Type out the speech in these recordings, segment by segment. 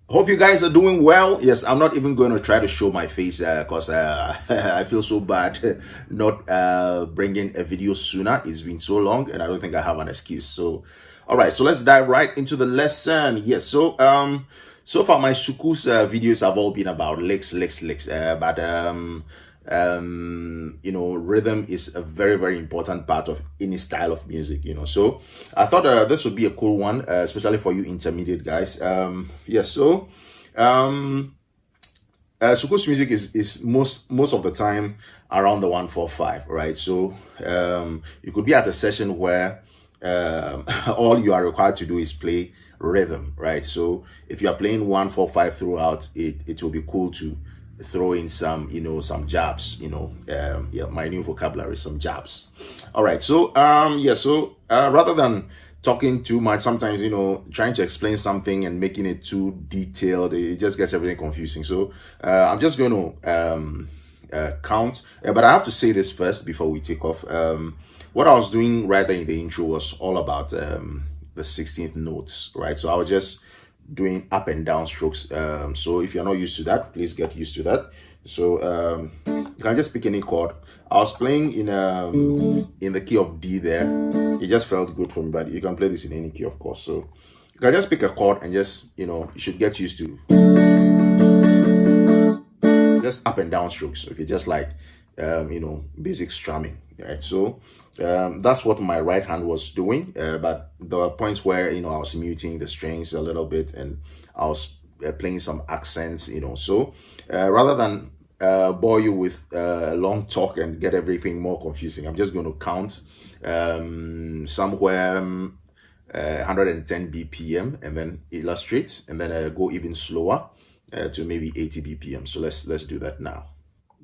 Hope you guys are doing well. Yes, I'm not even going to try to show my face because I feel so bad not bringing a video sooner. It's been so long and I don't think I have an excuse. So, all right, so let's dive right into the lesson. Yes, so far my Soukous videos have all been about licks, but rhythm is a very, very important part of any style of music, so I thought this would be a cool one, especially for you intermediate guys. Soukous music is most of the time around the 145, right? So you could be at a session where all you are required to do is play rhythm, right? So if you are playing 145 throughout, it will be cool to throw in some some jabs, my new vocabulary, some jabs. All right, so rather than talking too much, sometimes trying to explain something and making it too detailed, it just gets everything confusing. So I'm just going to count, but I have to say this first before we take off. What I was doing right there in the intro was all about the 16th notes, right? So I was just doing up and down strokes. So if you're not used to that, please get used to that. So you can just pick any chord. I was playing in the key of D there. It just felt good for me, but you can play this in any key, of course. So you can just pick a chord and just you should get used to just up and down strokes. Okay, just like basic strumming, right? So that's what my right hand was doing, but there were points where I was muting the strings a little bit and I was playing some accents, so rather than bore you with a long talk and get everything more confusing, I'm just going to count somewhere 110 BPM and then illustrate, and then go even slower to maybe 80 BPM. So let's do that now.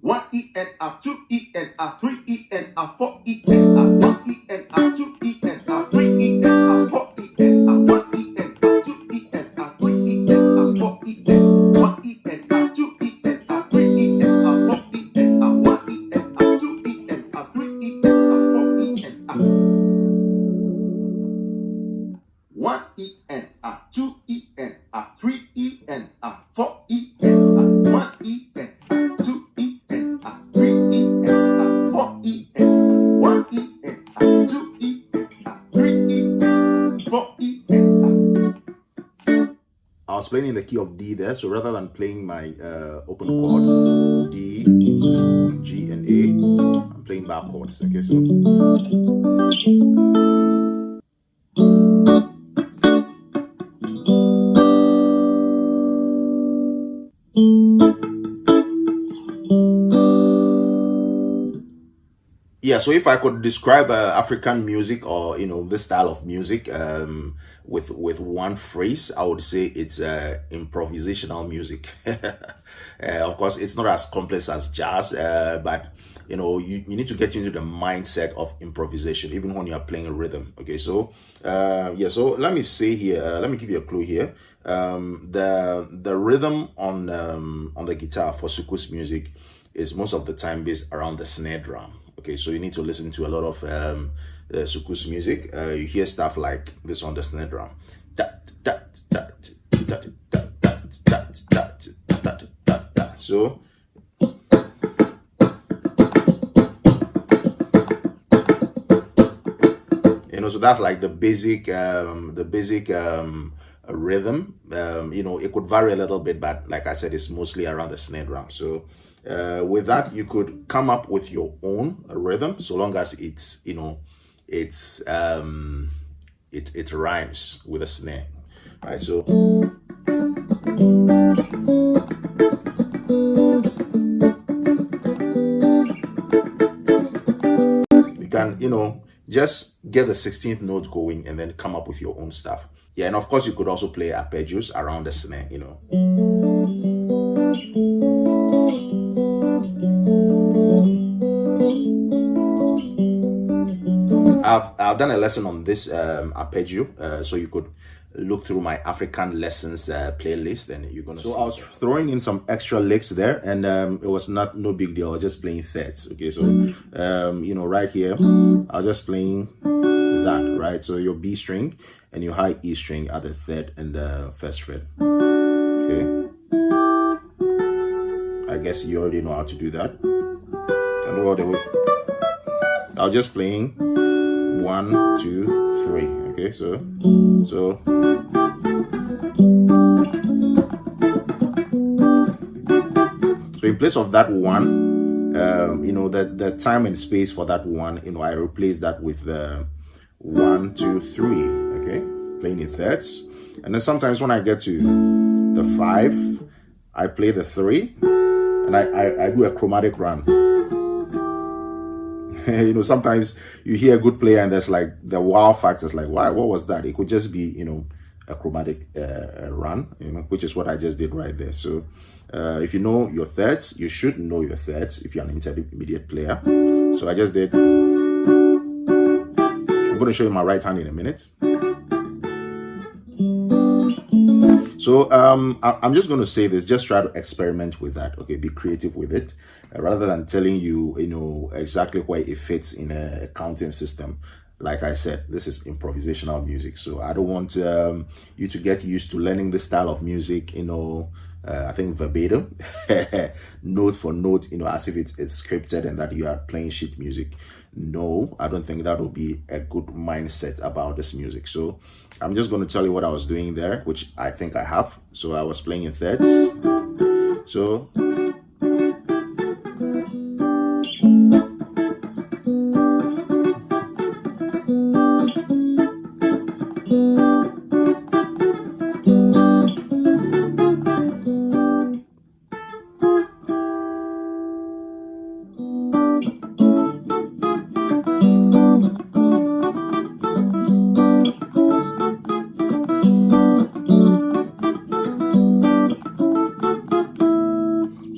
1 E N R 2 E N R 3 E N R 4 E N R 1 E N R 2 E N R 3 E N R 4 E N R 1 E N R 2 E N R 3 E N R 4 E N 1 E N R 2 E N R 3 E N R 4 E N R 1 E N R 2 E N R 3 E N R 4 E N R 1 E N R 2 E N R 3 E N R 4 E N R 1 E N R 2 E N R 3 E N R 4 E N R 1 E N R 2 E N R 3 E N R 4 E N R. I was playing in the key of D there, so rather than playing my open chords D, G, and A, I'm playing bar chords. Okay, so. Yeah, so if I could describe African music, or this style of music, with one phrase, I would say it's improvisational music. Of course, it's not as complex as jazz, but you need to get into the mindset of improvisation even when you are playing a rhythm. Okay, so so let me say here, let me give you a clue here. The rhythm on the guitar for Soukous music is most of the time based around the snare drum. Okay, so you need to listen to a lot of Soukous music. You hear stuff like this on the snare drum. So so that's like the basic rhythm. It could vary a little bit, but like I said, it's mostly around the snare drum. So with that, you could come up with your own rhythm, so long as it's it rhymes with a snare, right? So you can just get the 16th note going and then come up with your own stuff. Yeah, and of course you could also play arpeggios around the snare, you know. I've done a lesson on this arpeggio, so you could look through my African lessons playlist, and you're gonna. So I was throwing in some extra licks there, and it was no big deal. I was just playing thirds. Okay, so you know, right here, I was just playing that, right? So your B string and your high E string are the third and the first fret. Okay, I guess you already know how to do that. And all the way, I was just playing 1, 2, 3. Okay, so in place of that one, you know, the time and space for that one, you know, I replace that with the 1, 2, 3. Okay, playing in thirds, and then sometimes when I get to the 5, I play the 3, and I do a chromatic run. You know, sometimes you hear a good player and there's like the wow factor is like, why, what was that? It could just be, you know, a chromatic run, you know, which is what I just did right there. So if you know your thirds, you should know your thirds if you're an intermediate player. So I just did. I'm going to show you my right hand in a minute. So I'm just going to say this, just try to experiment with that. Okay, be creative with it, rather than telling you, you know, exactly where it fits in a counting system. Like I said, this is improvisational music, so I don't want you to get used to learning this style of music, you know, I think verbatim, note for note, you know, as if it's scripted and that you are playing sheet music. No, I don't think that will be a good mindset about this music. So I'm just going to tell you what I was doing there, which I think I have. So I was playing in thirds. So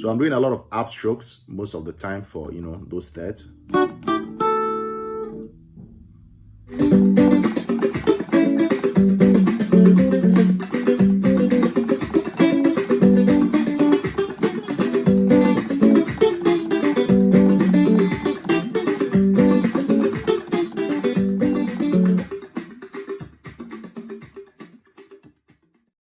I'm doing a lot of upstrokes most of the time for, you know, those thirds.